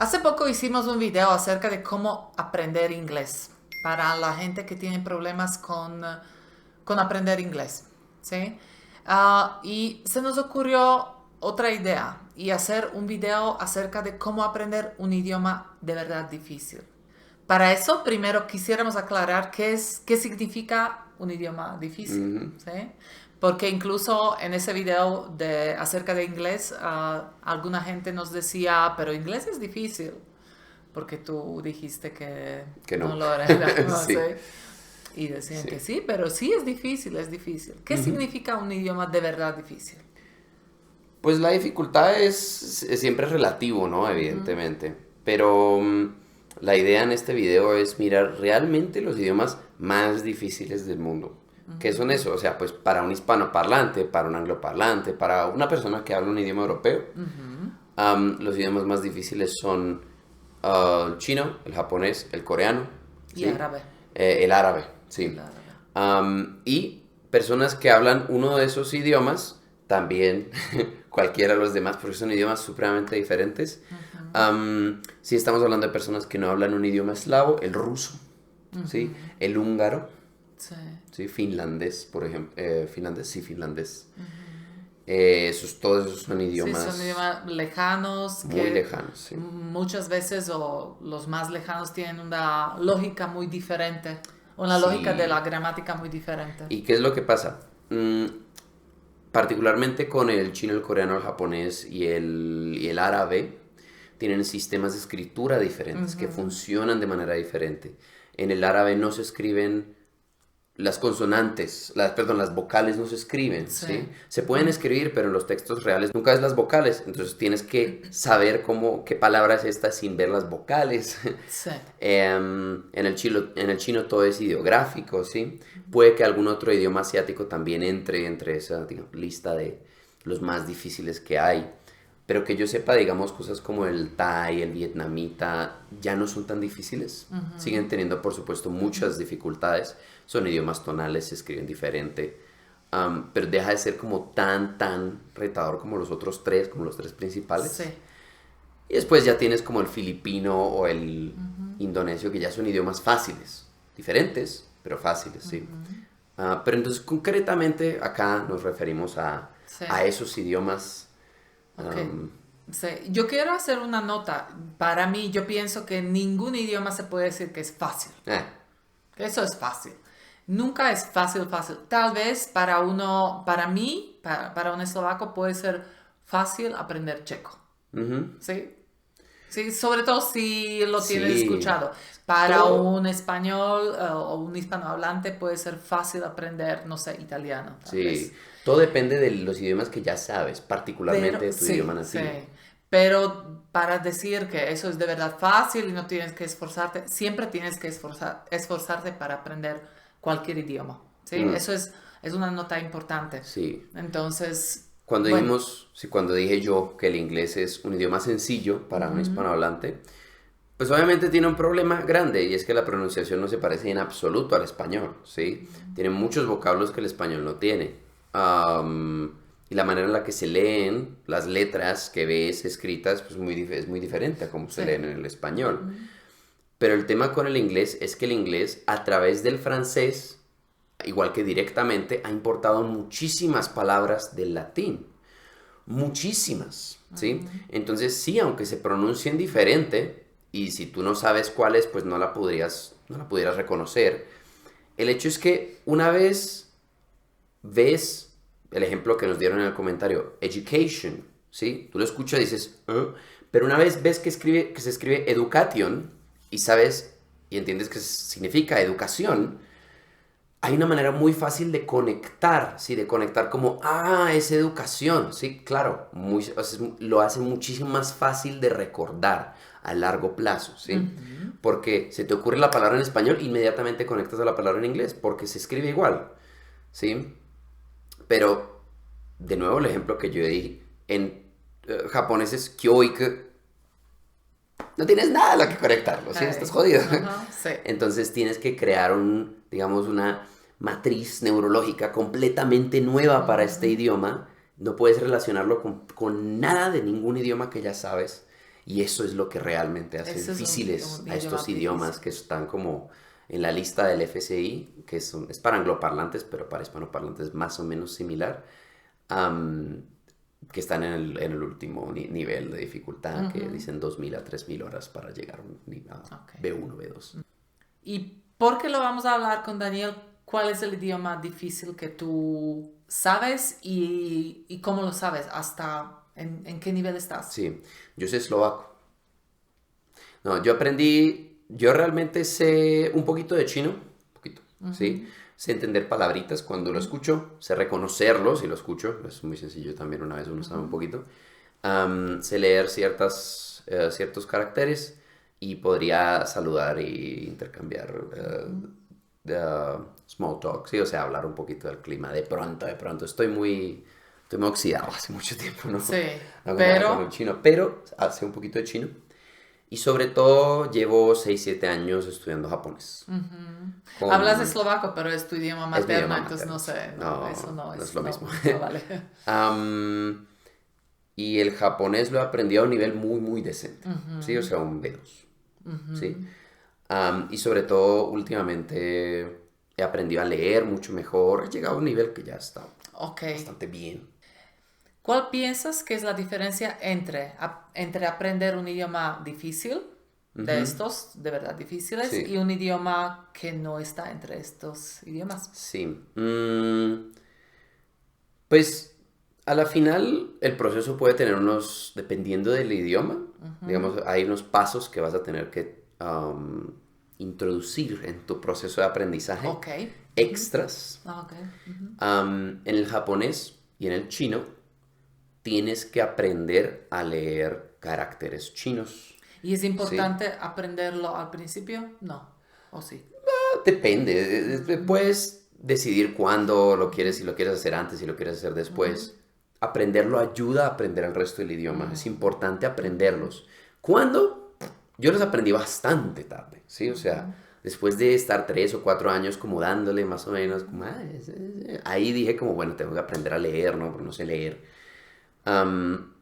Hace poco hicimos un video acerca de cómo aprender inglés para la gente que tiene problemas con aprender inglés, ¿sí? Y se nos ocurrió otra idea y hacer un video acerca de cómo aprender un idioma de verdad difícil. Para eso, primero quisiéramos aclarar qué significa un idioma difícil, Ujú. ¿sí? Porque incluso en ese video acerca de inglés, alguna gente nos decía, pero inglés es difícil, porque tú dijiste que Que no no. lo era, ¿no? ¿Sí? Sí, Y decían que sí. sí, pero sí es difícil, es difícil. ¿Qué Ujú. significa un idioma de verdad difícil? Pues la dificultad siempre es relativo, ¿no? Evidentemente. Pero la idea en este video es mirar realmente los idiomas más difíciles del mundo. ¿Qué son eso? O sea, pues para un hispanoparlante, para un angloparlante, para una persona que habla un idioma europeo, los idiomas más difíciles son el chino, el japonés, el coreano, Y ¿sí? árabe. El árabe, El sí. árabe. Y personas que hablan uno de esos idiomas, también cualquiera de los demás, porque son idiomas supremamente diferentes. Si estamos hablando de personas que no hablan un idioma eslavo, el ruso, ¿sí? El húngaro, Sí. ¿sí? Finlandés, por ejemplo. Finlandés, sí, finlandés. Todos esos son Sí, son idiomas idiomas lejanos muy que lejanos, sí. muchas veces o los más lejanos tienen una lógica muy diferente, una lógica de la Sí. gramática muy diferente. ¿Y qué es lo que pasa? Particularmente con el chino, el coreano, el japonés y el árabe, tienen sistemas de escritura diferentes que funcionan de manera diferente. En el árabe no se escriben las consonantes, perdón, las vocales no se escriben, Sí. ¿sí? Se pueden escribir, pero en los textos reales nunca ves las vocales, entonces tienes que saber qué palabra es esta sin ver las vocales. Sí. En el chino todo es ideográfico, ¿sí? Puede que algún otro idioma asiático también entre esa, digamos, lista de los más difíciles que hay. Pero que yo sepa, digamos, cosas como el thai, el vietnamita, ya no son tan difíciles. Siguen teniendo, por supuesto, muchas dificultades. Son idiomas tonales, se escriben diferente. Pero deja de ser como tan retador como los otros tres, como los tres principales. Sí. Y después ya tienes como el filipino o el indonesio, que ya son idiomas fáciles. Diferentes, pero fáciles, sí. Pero entonces, concretamente, acá nos referimos a, Sí. a esos idiomas. Ok. um, Sí. Yo quiero hacer una nota. Para mí, yo pienso que ningún idioma se puede decir que es fácil. eh, Eso es fácil. Nunca es fácil, fácil. Tal vez para mí, para un eslovaco puede ser fácil aprender checo. ujú. ¿Sí? Sí, sobre todo si lo tienes Sí. escuchado. Para Todo, un español o un hispanohablante puede ser fácil aprender, no sé, italiano, tal vez. sí. Todo depende de los idiomas que ya sabes, Pero, particularmente de tu idioma sí, sí. nativo. Pero para decir que eso es de verdad fácil y no tienes que esforzarte, siempre tienes que esforzarte para aprender cualquier idioma. ¿Sí? Mm, Eso es una nota importante. sí. Entonces, Cuando bueno, dijimos, sí, cuando dije yo que el inglés es un idioma sencillo para un hispanohablante, pues obviamente tiene un problema grande y es que la pronunciación no se parece en absoluto al español, ¿sí? Tiene muchos vocablos que el español no tiene. Y la manera en la que se leen las letras que ves escritas pues es muy diferente a cómo se sí. leen en el español. Pero el tema con el inglés es que el inglés a través del francés, igual que directamente, ha importado muchísimas palabras del latín. Muchísimas, ¿sí? Entonces sí, aunque se pronuncien diferente, y si tú no sabes cuál es, pues no la pudieras reconocer. El hecho es que una vez ves el ejemplo que nos dieron en el comentario, education, ¿sí? Tú lo escuchas y dices, "¿Ah?". Pero una vez ves que se escribe education y sabes y entiendes que significa educación, hay una manera muy fácil de conectar, ¿sí? De conectar como, es educación, sí, claro, o sea, lo hace muchísimo más fácil de recordar a largo plazo, ¿sí? Porque se te ocurre la palabra en español, inmediatamente conectas a la palabra en inglés, porque se escribe igual, ¿sí? Pero, de nuevo, el ejemplo que yo di en japonés es kyoiku. No tienes nada a lo que conectarlo, ¿sí? Estás Ay, jodido. ajá, sí. Entonces tienes que crear digamos, una matriz neurológica completamente nueva para este idioma. No puedes relacionarlo con nada de ningún idioma que ya sabes. Y eso es lo que realmente hace Ese es difíciles un a estos idioma idiomas difícil. que están como en la lista del FCI, que es para angloparlantes, pero para hispanoparlantes es más o menos similar, am, que están en el último nivel de dificultad, que Ujú. dicen 2.000 a 3.000 horas para llegar a Ok. B1, B2. ¿Y por qué lo vamos a hablar con Daniel? ¿Cuál es el idioma difícil que tú sabes y cómo lo sabes? ¿Hasta en qué nivel estás? Sí, yo sé eslovaco. No, yo realmente sé un poquito de chino, un poquito, ¿sí? Sé entender palabritas cuando lo escucho, sé reconocerlo si lo escucho, es muy sencillo también una vez uno sabe un poquito. Sé leer ciertos caracteres y podría saludar y intercambiar small talk, ¿sí? O sea, hablar un poquito del clima de pronto. Estoy muy oxidado hace mucho tiempo, ¿no? Sí, No hago nada con el pero chino, pero sé un poquito de chino. Y sobre todo llevo 6 7 años estudiando japonés. hablas Con... eslovaco, pero es tu idioma Es mi materno, idioma entonces no materno, sí. sé, no, eso No, no no es es, lo no, mismo. no vale. Am, y el japonés lo he aprendido a un nivel muy, muy decente. Sí, o sea, un B2. Sí. Y sobre todo, últimamente he aprendido a leer mucho mejor. He llegado a un nivel que ya está Ok. bastante bien. ¿Cuál piensas que es la diferencia entre aprender un idioma difícil, de Ujú. estos de verdad difíciles, y Sí, un idioma que no está entre estos idiomas? sí. Pues a la final el proceso puede tener dependiendo del idioma, digamos, hay unos pasos que vas a tener que introducir en tu proceso de aprendizaje Ok. extras. Ah, ok. En el japonés y en el chino tienes que aprender a leer caracteres chinos, ¿Y es ¿sí? importante aprenderlo al principio? No. ¿O sí? Depende, puedes decidir cuándo lo quieres, si lo quieres hacer antes, si lo quieres hacer después. Aprenderlo ayuda a aprender el resto del idioma, es importante aprenderlos. ¿Cuándo? Yo los aprendí bastante tarde, ¿sí? O sea, después de estar 3 o 4 años como dándole más o menos, como, ahí dije como, bueno, tengo que aprender a leer, ¿no? Porque no sé leer. Am,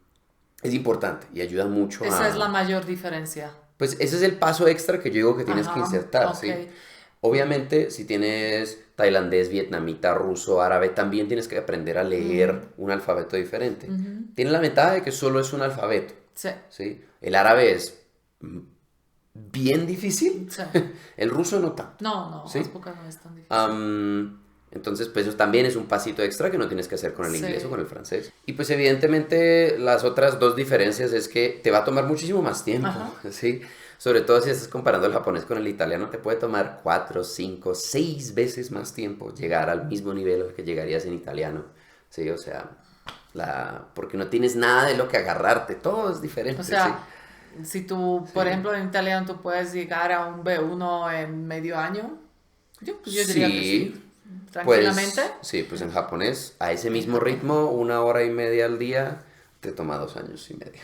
es importante y ayuda mucho Esa es la a... mayor diferencia. Pues ese es el paso extra que yo digo que tienes que Ajá. insertar, Ok. ¿sí? Obviamente, si tienes tailandés, vietnamita, ruso, árabe, también tienes que aprender a leer un alfabeto diferente. Tiene la ventaja de que solo es un alfabeto, Sí. ¿sí? El árabe es bien difícil, Sí. el ruso no tanto, No, no, ¿sí? azúcar no es tan difícil. Entonces, pues eso también es un pasito extra que no tienes que hacer con el inglés o con Sí. el francés. Y pues evidentemente las otras dos diferencias es que te va a tomar muchísimo más tiempo, Ajá. ¿sí? Sobre todo si estás comparando el japonés con el italiano, te puede tomar 4 5 6 veces más tiempo llegar al mismo nivel al que llegarías en italiano, ¿sí? O sea, porque no tienes nada de lo que agarrarte, todo es O diferente, ¿sí? sea, si tú, por Sí. ejemplo, en italiano tú puedes llegar a un B1 en medio año, yo diría que sí, Sí, tranquilamente. pues sí, pues en japonés a ese En mismo japonés. ritmo, 1 hora y media al día, te toma 2 años y medio.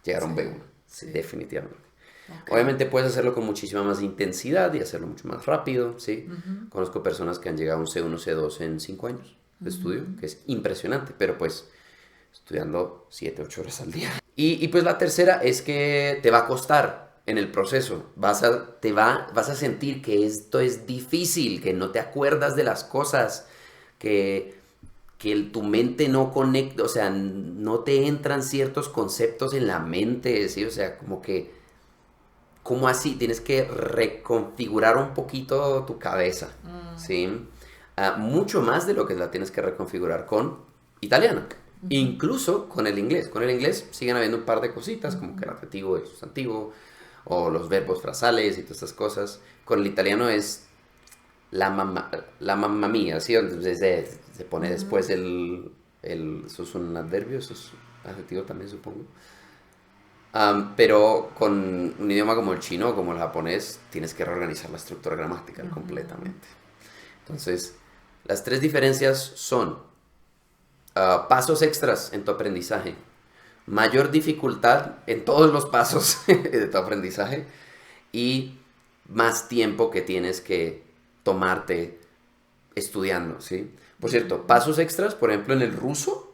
Llegar a un Sí, B1, sí, sí. definitivamente. Ok. Obviamente puedes hacerlo con muchísima más intensidad y hacerlo mucho más rápido, ¿sí? Conozco personas que han llegado a un C1, C2 en 5 años de estudio, que es impresionante, pero pues estudiando 7 8 horas al día. Y pues la tercera es que te va a costar en el proceso. Vas a sentir que esto es difícil, que no te acuerdas de las cosas, que, tu mente no conecta, o sea, no te entran ciertos conceptos en la mente, ¿sí? O sea, como que, ¿cómo así? Tienes que reconfigurar un poquito tu cabeza, ¿sí? Mucho más de lo que la tienes que reconfigurar con italiano. Incluso con el inglés. Con el inglés siguen habiendo un par de cositas, como que el adjetivo y sustantivo, o los verbos frasales y todas estas cosas. Con el italiano es la mamma mía, ¿sí? Entonces se pone después eso es un adverbio, eso es adjetivo también, supongo. Pero con un idioma como el chino o como el japonés, tienes que reorganizar la estructura gramatical completamente. Entonces, las tres diferencias son pasos extras en tu aprendizaje, mayor dificultad en todos los pasos de tu aprendizaje y más tiempo que tienes que tomarte estudiando, ¿sí? Por cierto, pasos extras, por ejemplo, en el ruso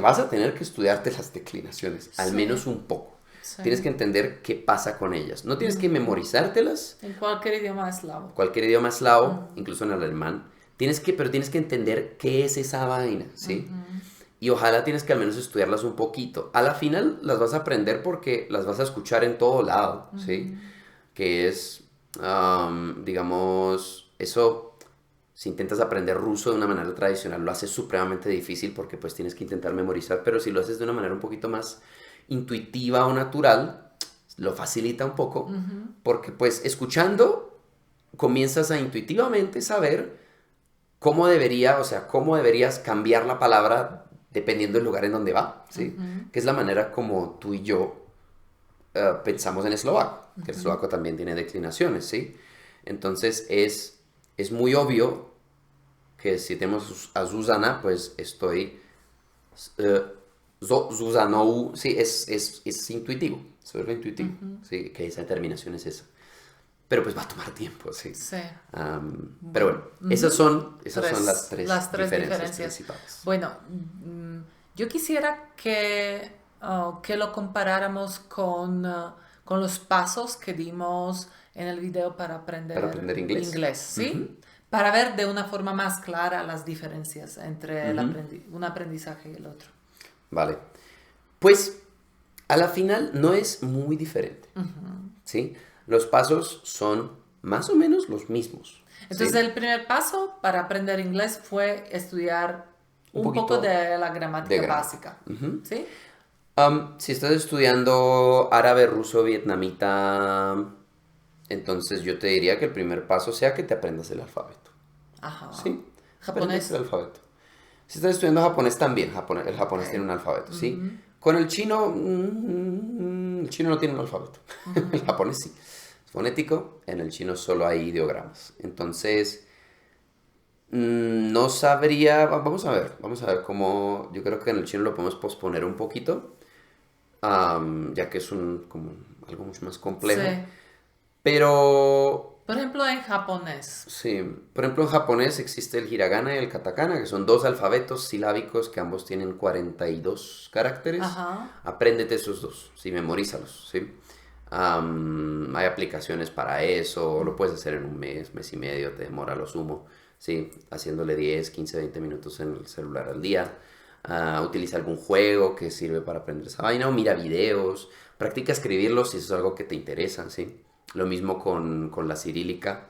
vas a tener que estudiarte las declinaciones, al Sí. menos un poco. Sí. Tienes que entender qué pasa con ellas. No tienes que memorizártelas, En cualquier idioma eslavo. cualquier idioma eslavo, incluso en el alemán. Pero tienes que entender qué es esa vaina, ¿sí? Y ojalá tienes que al menos estudiarlas un poquito. A la final las vas a aprender porque las vas a escuchar en todo lado, ¿sí? Que es, digamos, eso, si intentas aprender ruso de una manera tradicional, lo haces supremamente difícil porque pues tienes que intentar memorizar, pero si lo haces de una manera un poquito más intuitiva o natural, lo facilita un poco, porque pues escuchando comienzas a intuitivamente saber cómo deberías cambiar la palabra dependiendo del lugar en donde va, ¿sí? Que es la manera como tú y yo pensamos en eslovaco, que el eslovaco también tiene declinaciones, ¿sí? Entonces es muy obvio que si tenemos a Zuzana, pues estoy... Zuzanou, sí, es intuitivo, se vuelve intuitivo, sí, que esa determinación es esa. Pero pues va a tomar tiempo, sí. Sí. Pero bueno, esas son las tres diferencias principales. Bueno, yo quisiera que lo comparáramos con los pasos que dimos en el video para aprender inglés. ¿sí? Para ver de una forma más clara las diferencias entre un aprendizaje y el otro. Vale. Pues a la final no es muy diferente, ¿sí? Los pasos son más o menos los mismos. Entonces, ¿sí? el primer paso para aprender inglés fue estudiar un poco de la gramática básica. ¿Sí? Si estás estudiando árabe, ruso, vietnamita, entonces yo te diría que el primer paso sea que te aprendas el alfabeto. Ajá. ¿Sí? Japonés. El alfabeto. Si estás estudiando japonés también, el japonés tiene un alfabeto, ¿sí? Con el chino no tiene un alfabeto. El japonés sí. Es fonético, en el chino solo hay ideogramas. Entonces, no sabría, vamos a ver cómo, yo creo que en el chino lo podemos posponer un poquito, ya que es algo mucho más complejo. Sí. Pero... Por ejemplo, en japonés. Sí, por ejemplo en japonés existe el hiragana y el katakana, que son dos alfabetos silábicos que ambos tienen 42 caracteres. Ajá. Apréndete esos dos, sí, memorízalos, ¿sí? Hay aplicaciones para eso, lo puedes hacer en un mes y medio, te demora lo sumo, ¿sí? Haciéndole 10, 15, 20 minutos en el celular al día. Utiliza algún juego que sirve para aprender esa vaina, o mira videos, practica escribirlos si eso es algo que te interesa, ¿sí? Lo mismo con la cirílica,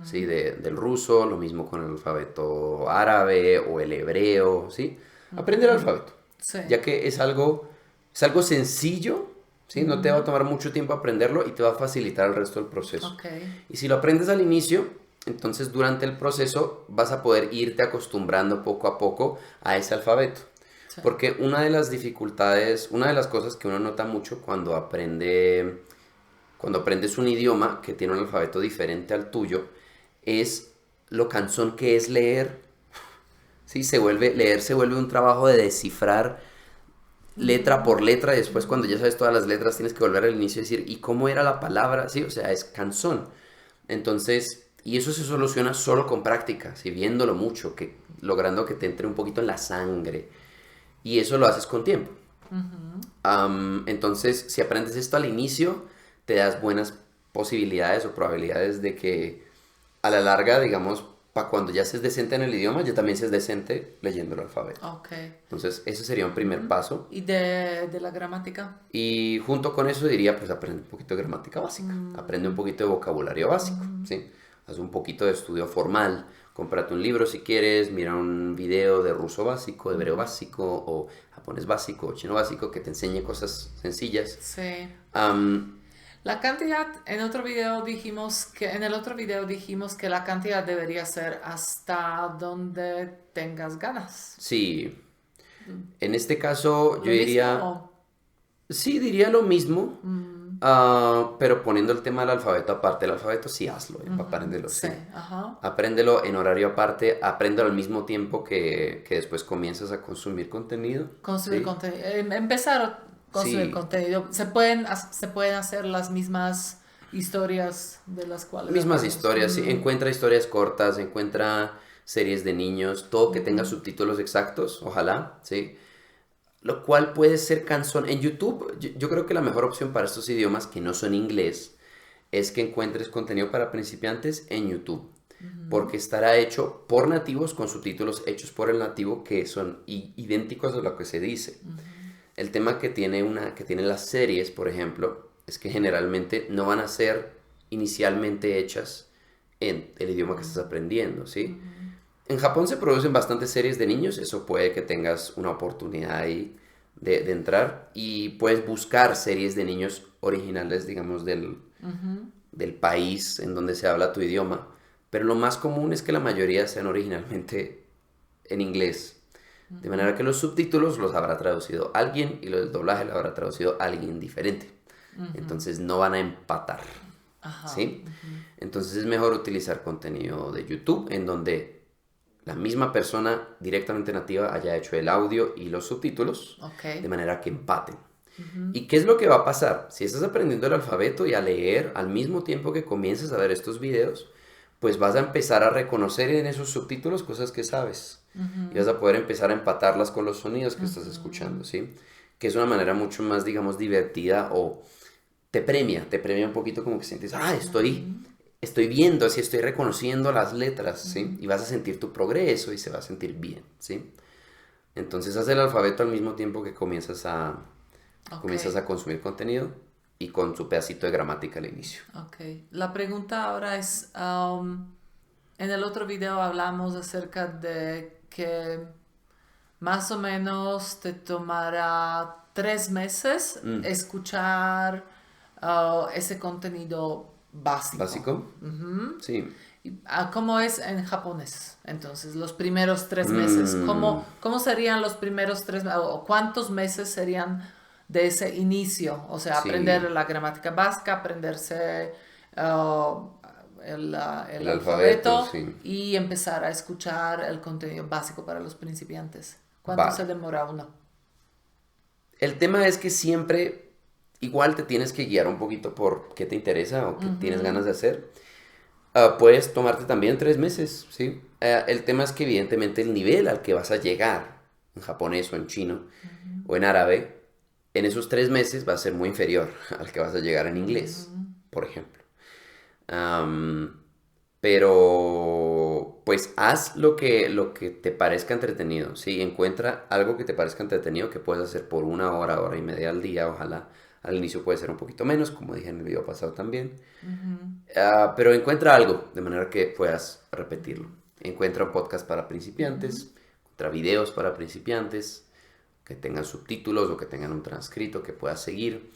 ¿sí? Del ruso, lo mismo con el alfabeto árabe o el hebreo, ¿sí? Aprende el alfabeto, Sí. ya que es algo sencillo, ¿sí? No te va a tomar mucho tiempo aprenderlo y te va a facilitar el resto del proceso. Okay. Y si lo aprendes al inicio, entonces durante el proceso vas a poder irte acostumbrando poco a poco a ese alfabeto. Sí. Porque una de las dificultades, una de las cosas que uno nota mucho cuando aprendes un idioma que tiene un alfabeto diferente al tuyo, es lo cansón que es leer. ¿Sí? Leer se vuelve un trabajo de descifrar letra por letra, y después cuando ya sabes todas las letras tienes que volver al inicio y decir, ¿y cómo era la palabra? ¿Sí? O sea, es cansón. Entonces, y eso se soluciona solo con práctica, ¿sí? Viéndolo mucho, logrando que te entre un poquito en la sangre. Y eso lo haces con tiempo. Entonces, si aprendes esto al inicio, te das buenas posibilidades o probabilidades de que a la larga, digamos, para cuando ya seas decente en el idioma, ya también seas decente leyendo el alfabeto. Okay. Entonces, ese sería un primer paso. ¿Y de la gramática? Y junto con eso diría, pues aprende un poquito de gramática básica, aprende un poquito de vocabulario básico, ¿sí? Haz un poquito de estudio formal, cómprate un libro si quieres, mira un video de ruso básico, hebreo básico, o japonés básico, o chino básico, que te enseñe cosas sencillas. Sí. La cantidad, en el otro video dijimos que la cantidad debería ser hasta donde tengas ganas. Sí. En este caso yo diría... ¿Mismo? Sí, diría lo mismo, pero poniendo el tema del alfabeto aparte. El alfabeto sí hazlo, apréndelo. Sí. Sí. Ajá. Apréndelo en horario aparte, apréndelo al mismo tiempo que después comienzas a consumir contenido. Consumir ¿sí? contenido. Empezar a consumir Sí. contenido. Se pueden hacer las mismas historias de las cuales... Mismas hablamos. historias, sí. Encuentra historias cortas, encuentra series de niños, todo que tenga subtítulos exactos, ojalá, ¿sí? lo cual puede ser cansón. En YouTube, yo creo que la mejor opción para estos idiomas que no son inglés es que encuentres contenido para principiantes en YouTube, porque estará hecho por nativos con subtítulos hechos por el nativo que son idénticos a lo que se dice. El tema que tienen las series, por ejemplo, es que generalmente no van a ser inicialmente hechas en el idioma que estás aprendiendo, ¿sí? En Japón se producen bastantes series de niños, eso puede que tengas una oportunidad ahí de entrar y puedes buscar series de niños originales, digamos, del país en donde se habla tu idioma, pero lo más común es que la mayoría sean originalmente en inglés, de manera que los subtítulos los habrá traducido alguien y el doblaje lo habrá traducido alguien diferente, entonces no van a empatar, ¿sí? Entonces es mejor utilizar contenido de YouTube en donde la misma persona directamente nativa haya hecho el audio y los subtítulos, de manera que empaten. ¿Y qué es lo que va a pasar? Si estás aprendiendo el alfabeto y a leer al mismo tiempo que comiences a ver estos videos, pues vas a empezar a reconocer en esos subtítulos cosas que sabes. Y vas a poder empezar a empatarlas con los sonidos que estás escuchando, ¿sí? Que es una manera mucho más, digamos, divertida o te premia un poquito como que sientes, estoy viendo, así estoy reconociendo las letras, ¿sí? Y vas a sentir tu progreso y se va a sentir bien, ¿sí? Entonces haz el alfabeto al mismo tiempo que comienzas a consumir contenido y con su pedacito de gramática al inicio. Ok. La pregunta ahora es, en el otro video hablamos acerca de que más o menos te tomará 3 meses escuchar ese contenido básico. ¿Básico? Sí. ¿Cómo es en japonés? Entonces, los primeros 3 meses. ¿Cómo serían los primeros 3 meses? ¿O cuántos meses serían de ese inicio? O sea, aprender la gramática básica, aprenderse el alfabeto sí. Y empezar a escuchar el contenido básico para los principiantes. ¿Cuánto se demora uno? El tema es que siempre igual te tienes que guiar un poquito por qué te interesa o qué tienes ganas de hacer. Puedes tomarte también 3 meses, ¿sí? El tema es que evidentemente el nivel al que vas a llegar en japonés o en chino o en árabe, en esos 3 meses va a ser muy inferior al que vas a llegar en inglés, por ejemplo. Pero pues haz lo que te parezca entretenido, ¿sí? Encuentra algo que te parezca entretenido que puedes hacer por 1 hora, hora y media al día, ojalá. Al inicio puede ser un poquito menos, como dije en el video pasado también. Pero encuentra algo de manera que puedas repetirlo. Encuentra un podcast para principiantes, encuentra videos para principiantes que tengan subtítulos o que tengan un transcrito que puedas seguir.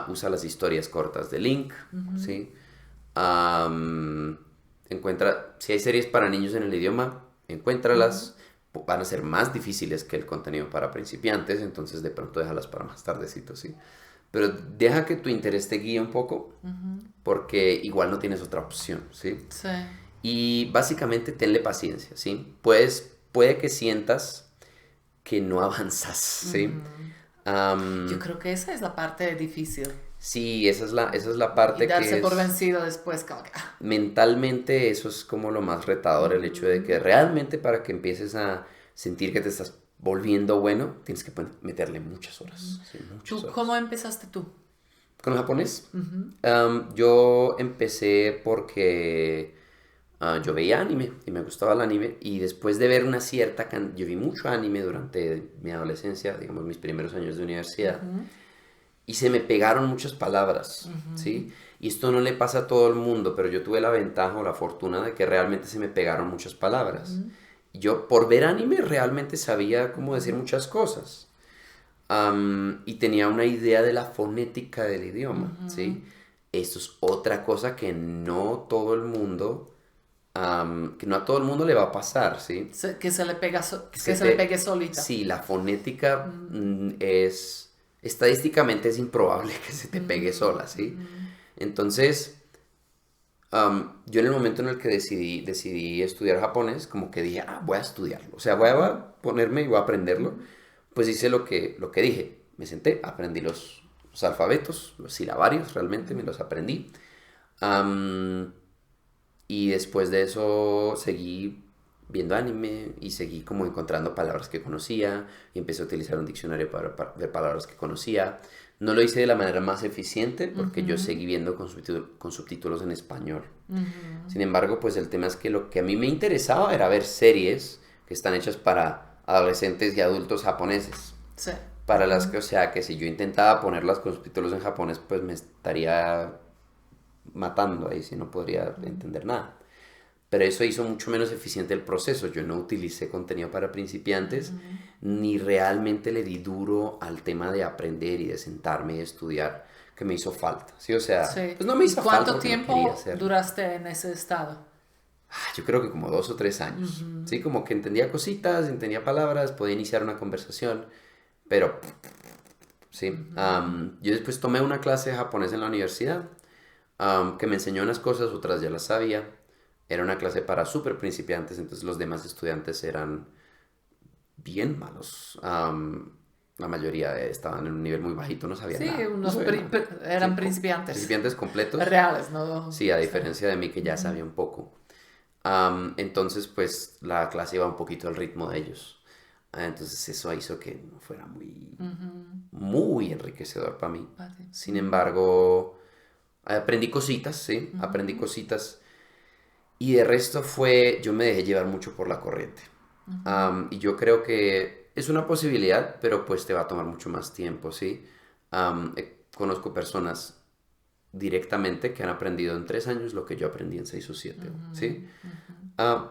Usa las historias cortas de Link, ¿sí? Encuentra, si hay series para niños en el idioma, encuéntralas. Van a ser más difíciles que el contenido para principiantes, entonces de pronto déjalas para más tardecito, ¿sí? Pero deja que tu interés te guíe un poco, porque igual no tienes otra opción, ¿sí? Sí. Y básicamente tenle paciencia, ¿sí? Puede que sientas que no avanzas, ¿sí? Yo creo que esa es la parte difícil. Sí, esa es la parte y darse que es... por vencido después, como que... Mentalmente eso es como lo más retador, el hecho de que realmente para que empieces a sentir que te estás volviendo bueno, tienes que meterle muchas horas. Sí, muchas horas. ¿Cómo empezaste tú? ¿Con el japonés? Yo empecé porque yo veía anime y me gustaba el anime, y después de ver una cierta yo vi mucho anime durante mi adolescencia, digamos mis primeros años de universidad, y se me pegaron muchas palabras, ¿sí? Y esto no le pasa a todo el mundo, pero yo tuve la ventaja o la fortuna de que realmente se me pegaron muchas palabras. Yo por ver anime realmente sabía cómo decir muchas cosas. Y tenía una idea de la fonética del idioma, ¿sí? Esto es otra cosa que no todo el mundo, que no a todo el mundo le va a pasar, ¿sí? Que se le pegue solita. Sí, la fonética estadísticamente es improbable que se te pegue sola, ¿sí? Entonces, yo en el momento en el que decidí estudiar japonés, como que dije, voy a estudiarlo, o sea, voy a ponerme y voy a aprenderlo. Pues hice lo que dije, me senté, aprendí los alfabetos, los silabarios, realmente me los aprendí. Y después de eso seguí viendo anime y seguí como encontrando palabras que conocía y empecé a utilizar un diccionario para ver palabras que conocía. No lo hice de la manera más eficiente porque yo seguí viendo con subtítulos en español. Sin embargo, pues el tema es que lo que a mí me interesaba era ver series que están hechas para adolescentes y adultos japoneses. Sí. Para las que, o sea, que si yo intentaba ponerlas con subtítulos en japonés, pues me estaría matando ahí, si no podría entender nada. Pero eso hizo mucho menos eficiente el proceso. Yo no utilicé contenido para principiantes, ni realmente le di duro al tema de aprender y de sentarme y estudiar, que me hizo falta. Sí, o sea, Sí. pues no me ¿Y hizo falta cuánto porque no tiempo quería hacerlo. duraste en ese estado? Yo creo que como 2 o 3 años. Sí, como que entendía cositas, entendía palabras, podía iniciar una conversación, pero sí. Yo después tomé una clase de japonés en la universidad, que me enseñó unas cosas, otras ya las sabía. Era una clase para súper principiantes, entonces los demás estudiantes eran bien malos. La mayoría estaban en un nivel muy bajito, no sabían Sí, nada. No unos sabían nada. eran Sí, principiantes. principiantes completos. Reales, ¿no? Sí, a diferencia de mí que ya sabía un poco. Entonces, pues la clase iba un poquito al ritmo de ellos. Entonces eso hizo que no fuera muy enriquecedor para mí. Vale. Sin embargo, aprendí cositas, sí, aprendí cositas. Y de resto yo me dejé llevar mucho por la corriente. Y yo creo que es una posibilidad, pero pues te va a tomar mucho más tiempo, ¿sí? Conozco personas directamente que han aprendido en 3 años lo que yo aprendí en 6 o 7, ¿sí?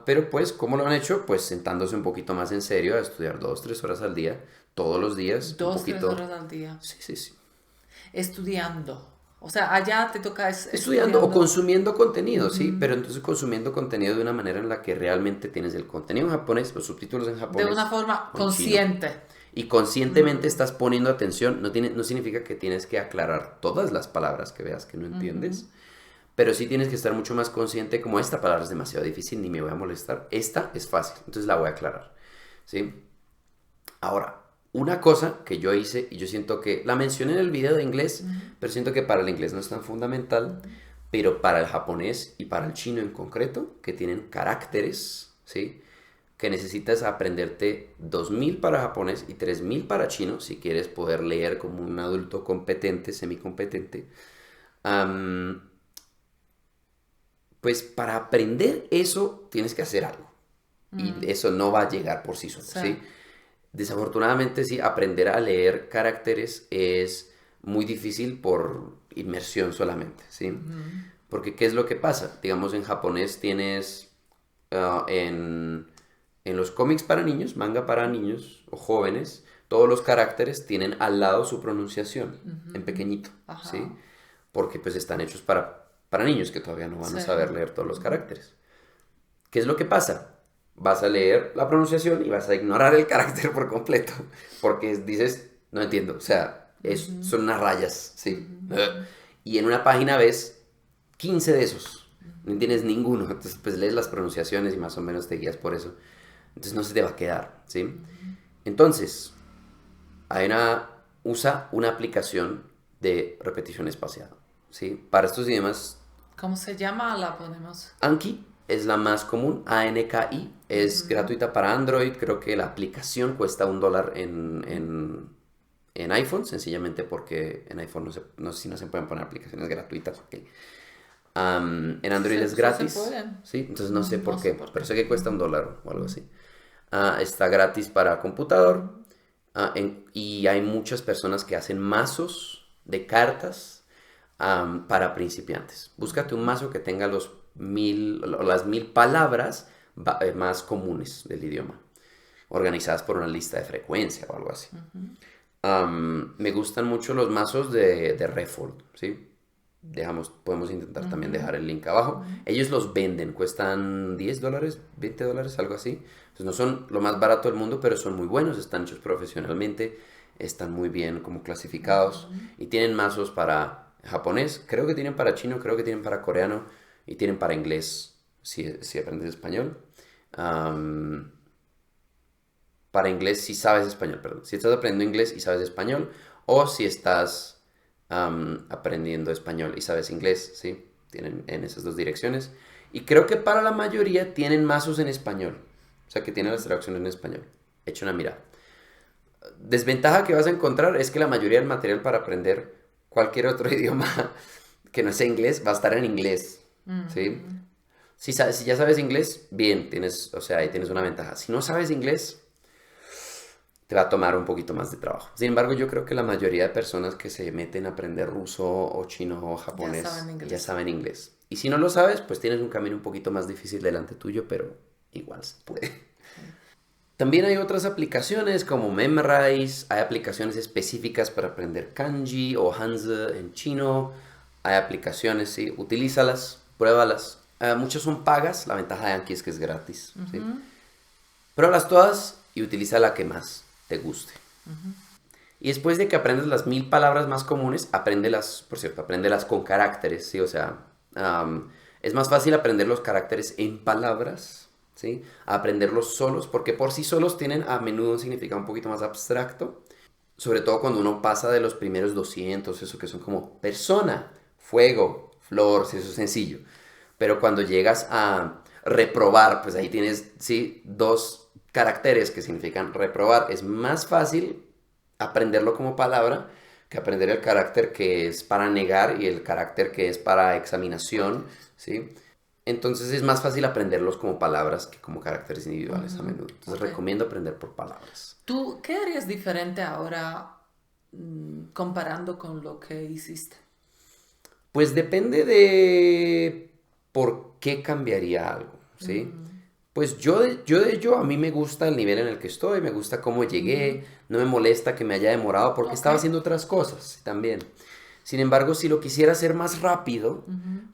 Pero pues, ¿cómo lo han hecho? Pues sentándose un poquito más en serio a estudiar 2, 3 horas al día, todos los días, un 2, 3 poquito... horas al día. Sí, sí, sí. Estudiando. O sea, allá te toca Estudiando o consumiendo contenido, sí, pero entonces consumiendo contenido de una manera en la que realmente tienes el contenido en japonés, los subtítulos en japonés. de una forma o en chino. consciente. Y conscientemente estás poniendo atención, no significa que tienes que aclarar todas las palabras que veas que no entiendes, pero sí tienes que estar mucho más consciente como esta palabra es demasiado difícil, ni me voy a molestar, esta es fácil, entonces la voy a aclarar, ¿sí? Ahora, una cosa que yo hice, y yo siento que la mencioné en el video de inglés, pero siento que para el inglés no es tan fundamental, pero para el japonés y para el chino en concreto, que tienen caracteres, ¿sí? Que necesitas aprenderte 2000 para japonés y 3000 para chino si quieres poder leer como un adulto competente, semicompetente. Pues para aprender eso tienes que hacer algo. Y eso no va a llegar por sí solo, ¿sí? Desafortunadamente, sí, aprender a leer caracteres es muy difícil por inmersión solamente, ¿sí? Porque ¿qué es lo que pasa? Digamos, en japonés tienes en los cómics para niños, manga para niños o jóvenes, todos los caracteres tienen al lado su pronunciación en pequeñito, ¿sí? Porque pues están hechos para niños que todavía no van a saber leer todos los caracteres. ¿Qué es lo que pasa? Vas a leer la pronunciación y vas a ignorar el carácter por completo, porque dices, no entiendo, o sea, son unas rayas, ¿sí? Y en una página ves 15 de esos, no entiendes ninguno, entonces pues lees las pronunciaciones y más o menos te guías por eso, entonces no se te va a quedar, ¿sí? Entonces, usa una aplicación de repetición espaciada, ¿sí? Para estos idiomas, ¿Cómo se llama? La ponemos. Anki es la más común, ANKI, es gratuita para Android, creo que la aplicación cuesta $1 en iPhone, sencillamente porque en iPhone no sé si no se pueden poner aplicaciones gratuitas, ok. En Android es gratis, se pueden. ¿sí? Entonces no sé por No qué, sé por qué. pero sé que cuesta $1 o algo así. Está gratis para computador, y hay muchas personas que hacen mazos de cartas para principiantes. Búscate un mazo que tenga las 1000 palabras más comunes del idioma, organizadas por una lista de frecuencia o algo así. Me gustan mucho los mazos de Refold, ¿sí? Podemos intentar también dejar el link abajo. Ellos los venden, cuestan $10, $20, algo así. Entonces no son lo más barato del mundo, pero son muy buenos, están hechos profesionalmente, están muy bien como clasificados y tienen mazos para japonés, creo que tienen para chino, creo que tienen para coreano y tienen para inglés si aprendes español. Para inglés si sabes español, perdón. Si estás aprendiendo inglés y sabes español, o si estás aprendiendo español y sabes inglés, ¿sí? Tienen en esas dos direcciones. Y creo que para la mayoría tienen mazos en español. O sea, que tiene las traducciones en español. Echa una mirada. Desventaja que vas a encontrar es que la mayoría del material para aprender cualquier otro idioma que no sea inglés va a estar en inglés, ¿sí? Si ya sabes inglés, bien, o sea, ahí tienes una ventaja. Si no sabes inglés, te va a tomar un poquito más de trabajo. Sin embargo, yo creo que la mayoría de personas que se meten a aprender ruso o chino o japonés ya saben inglés. Y si no lo sabes, pues tienes un camino un poquito más difícil delante tuyo, pero igual se puede. También hay otras aplicaciones como Memrise, hay aplicaciones específicas para aprender kanji o hanzi en chino, hay aplicaciones, sí, utilízalas, pruébalas. Muchas son pagas, la ventaja de Anki es que es gratis, ¿sí? Pruébalas todas y utiliza la que más te guste. Y después de que aprendas las 1000 palabras más comunes, apréndelas con caracteres, ¿sí? O sea, es más fácil aprender los caracteres en palabras, ¿sí? A aprenderlos solos, porque por sí solos tienen a menudo un significado un poquito más abstracto, sobre todo cuando uno pasa de los primeros 200, eso que son como persona, fuego, flor, sí, eso es sencillo. Pero cuando llegas a reprobar, pues ahí tienes, sí, 2 caracteres que significan reprobar. Es más fácil aprenderlo como palabra que aprender el carácter que es para negar y el carácter que es para examinación, ¿sí? Entonces es más fácil aprenderlos como palabras que como caracteres individuales a menudo. Entonces recomiendo aprender por palabras. ¿Tú qué harías diferente ahora comparando con lo que hiciste? Pues depende de por qué cambiaría algo, ¿sí? Pues yo de ello, a mí me gusta el nivel en el que estoy, me gusta cómo llegué, no me molesta que me haya demorado porque estaba haciendo otras cosas también. Sin embargo, si lo quisiera hacer más rápido,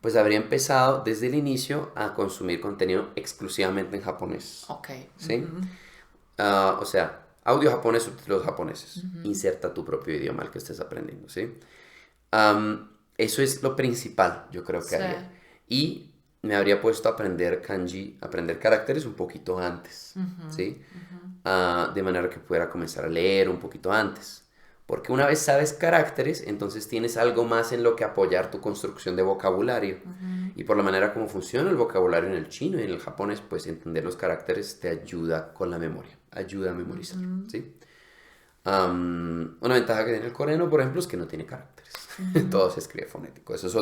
pues habría empezado desde el inicio a consumir contenido exclusivamente en japonés. ¿Sí? O sea, audio japonés, subtítulos japoneses. Inserta tu propio idioma al que estés aprendiendo, ¿sí? Eso es lo principal, yo creo que haría. Y me habría puesto a aprender kanji, aprender caracteres un poquito antes, ¿sí? De manera que pudiera comenzar a leer un poquito antes. Porque una vez sabes caracteres, entonces tienes algo más en lo que apoyar tu construcción de vocabulario. Y por la manera como funciona el vocabulario en el chino y en el japonés, pues entender los caracteres te ayuda con la memoria, ayuda a memorizar, ¿sí? Una ventaja que tiene el coreano, por ejemplo, es que no tiene caracteres. Todo se escribe fonético. Eso es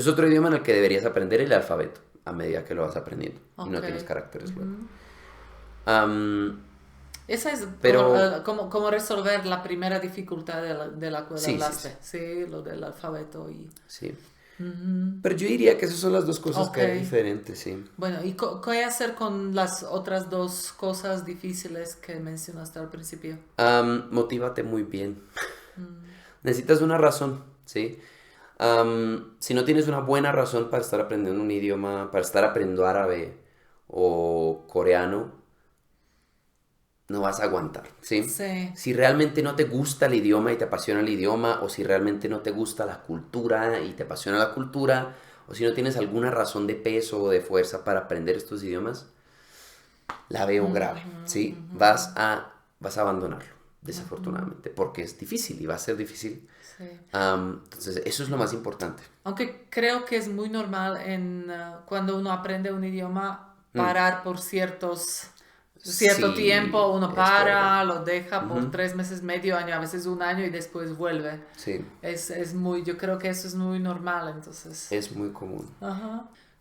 otro idioma en el que deberías aprender el alfabeto a medida que lo vas aprendiendo. Y no tienes caracteres luego. Esa es como resolver la primera dificultad de la cual hablaste. Sí, lo del alfabeto. Sí. Pero yo diría que esas son las 2 cosas que hay diferentes, sí. Bueno, ¿y qué hacer con las otras 2 cosas difíciles que mencionaste al principio? Motívate muy bien. Necesitas una razón, ¿sí? Si no tienes una buena razón para estar aprendiendo un idioma, para estar aprendiendo árabe o coreano, no vas a aguantar, ¿sí? Si realmente no te gusta el idioma y te apasiona el idioma, o si realmente no te gusta la cultura y te apasiona la cultura, o si no tienes alguna razón de peso o de fuerza para aprender estos idiomas, la veo grave, ¿sí? Vas a abandonarlo, desafortunadamente, porque es difícil y va a ser difícil. Entonces, eso es lo más importante. Aunque creo que es muy normal cuando uno aprende un idioma parar por cierto tiempo, uno para, lo deja por 3 meses, medio año, a veces 1 año y después vuelve. Sí. Yo creo que eso es muy normal, entonces. Es muy común.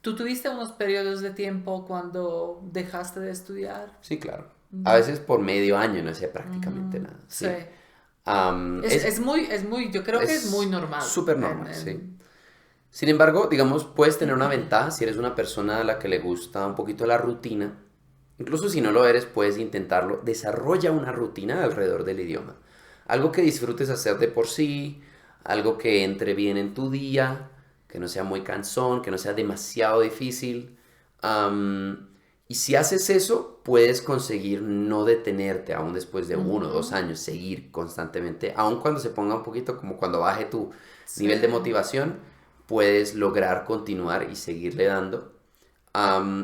¿Tú tuviste unos periodos de tiempo cuando dejaste de estudiar? Sí, claro. A veces por medio año no hacía prácticamente nada. Sí. Yo creo que es muy normal. Súper normal, sí. Sin embargo, digamos, puedes tener una ventaja si eres una persona a la que le gusta un poquito la rutina. Incluso si no lo eres, puedes intentarlo. Desarrolla una rutina alrededor del idioma. Algo que disfrutes hacer de por sí, algo que entre bien en tu día, que no sea muy cansón, que no sea demasiado difícil. Y si haces eso, puedes conseguir no detenerte aún después de 1 o 2 años, seguir constantemente. Aun cuando se ponga un poquito como cuando baje tu nivel de motivación, puedes lograr continuar y seguirle dando.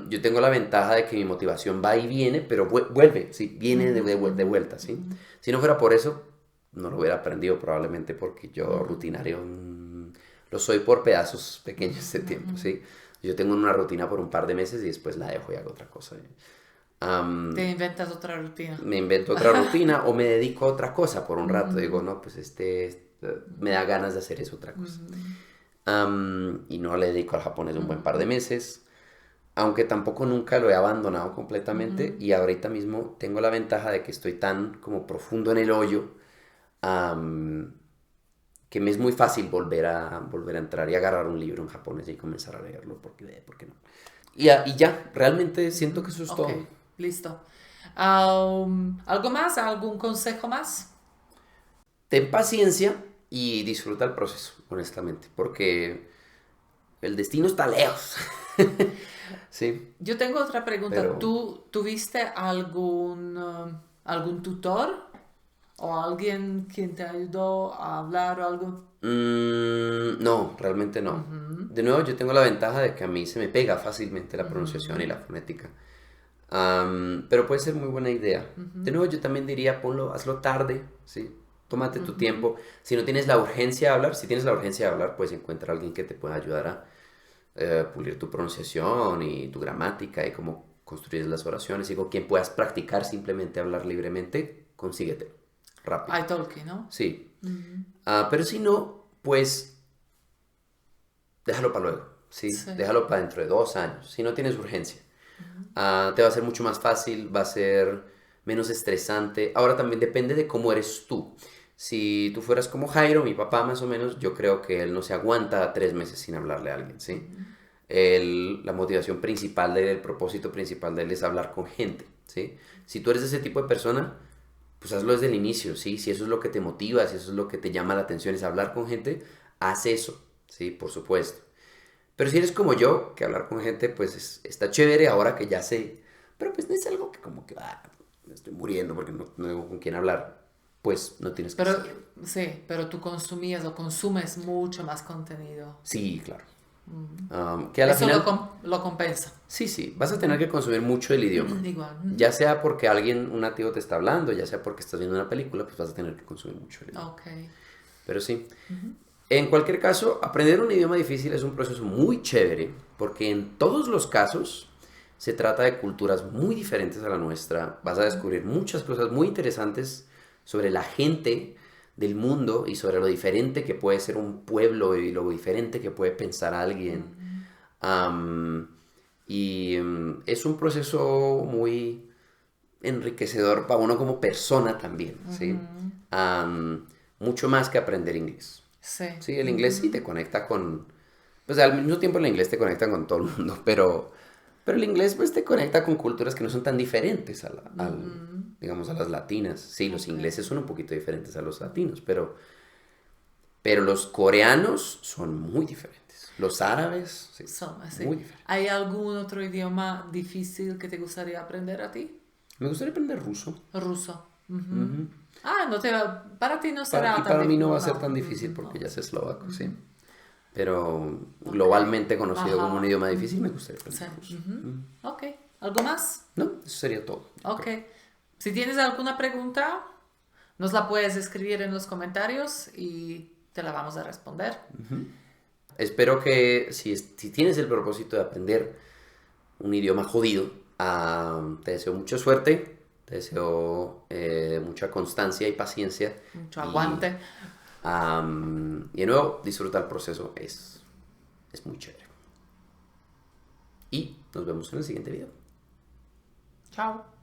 Yo tengo la ventaja de que mi motivación va y viene, pero vuelve, ¿sí? Viene de vuelta, ¿sí? Si no fuera por eso, no lo hubiera aprendido probablemente porque yo rutinario lo soy por pedazos pequeños de tiempo, ¿sí? Yo tengo una rutina por un par de meses y después la dejo y hago otra cosa. Te inventas otra rutina. Me invento otra rutina o me dedico a otra cosa por un rato. Digo, no, pues me da ganas de hacer eso otra cosa. Y no le dedico al japonés un buen par de meses. Aunque tampoco nunca lo he abandonado completamente. Y ahorita mismo tengo la ventaja de que estoy tan como profundo en el hoyo que me es muy fácil volver a entrar y agarrar un libro en japonés y comenzar a leerlo. ¿Por qué no? Y ya, realmente siento que eso es todo. Listo. ¿Algo más? ¿Algún consejo más? Ten paciencia y disfruta el proceso, honestamente, porque el destino está lejos. Sí. Yo tengo otra pregunta. Pero- ¿Tú tuviste algún tutor o alguien quien te ayudó a hablar o algo? No, realmente no. De nuevo, yo tengo la ventaja de que a mí se me pega fácilmente la pronunciación y la fonética. Pero puede ser muy buena idea. De nuevo, yo también diría, hazlo tarde, ¿sí? Tómate tu tiempo. Si no tienes la urgencia de hablar, si tienes la urgencia de hablar, pues encuentra a alguien que te pueda ayudar a pulir tu pronunciación y tu gramática y cómo construyes las oraciones y con quien puedas practicar simplemente hablar libremente, consíguete rápido. Italki, ¿no? Sí. Pero si no, pues déjalo para luego, ¿sí? Sí. Déjalo para dentro de 2 años, si no tienes urgencia. Te va a ser mucho más fácil, va a ser menos estresante. Ahora también depende de cómo eres tú. Si tú fueras como Jairo, mi papá más o menos, yo creo que él no se aguanta 3 meses sin hablarle a alguien, ¿sí? La motivación principal de él, el propósito principal de él es hablar con gente, ¿sí? Si tú eres ese tipo de persona, pues hazlo desde el inicio, ¿sí? Si eso es lo que te motiva, si eso es lo que te llama la atención, es hablar con gente, haz eso, ¿sí? Por supuesto. Pero si eres como yo, que hablar con gente, pues está chévere ahora que ya sé, pero pues no es algo que como que, me estoy muriendo porque no tengo con quién hablar, pues no tienes que Pero hacerlo. sí, pero tú consumías o consumes mucho más contenido. Sí, claro. Que a la Eso final, lo compensa. sí, vas a tener que consumir mucho el idioma. Igual. Ya sea porque un nativo te está hablando, ya sea porque estás viendo una película, pues vas a tener que consumir mucho el idioma. Ok. Pero sí. En cualquier caso, aprender un idioma difícil es un proceso muy chévere, porque en todos los casos se trata de culturas muy diferentes a la nuestra. Vas a descubrir muchas cosas muy interesantes sobre la gente del mundo y sobre lo diferente que puede ser un pueblo y lo diferente que puede pensar alguien. Es un proceso muy enriquecedor para uno como persona también, ¿sí? Mucho más que aprender inglés. Sí. Sí, el inglés sí te conecta con... Pues al mismo tiempo el inglés te conecta con todo el mundo, pero el inglés pues te conecta con culturas que no son tan diferentes digamos, a las latinas. Sí, los ingleses son un poquito diferentes a los latinos, pero los coreanos son muy diferentes. Los árabes, sí, Sí. muy diferentes. ¿Hay algún otro idioma difícil que te gustaría aprender a ti? Me gustaría aprender ruso. Ruso. Para ti no será Y tan para mí no difícil. va a ser tan difícil porque ya sé eslovaco, sí. Pero globalmente conocido como un idioma difícil, me gustaría aprender ruso. Ok. ¿Algo más? No, eso sería todo. Ok. Si tienes alguna pregunta, nos la puedes escribir en los comentarios y te la vamos a responder. Espero que si tienes el propósito de aprender un idioma jodido, te deseo mucha suerte, te deseo mucha constancia y paciencia. Mucho aguante. Y de nuevo, disfruta el proceso, es muy chévere. Y nos vemos en el siguiente video. Chao.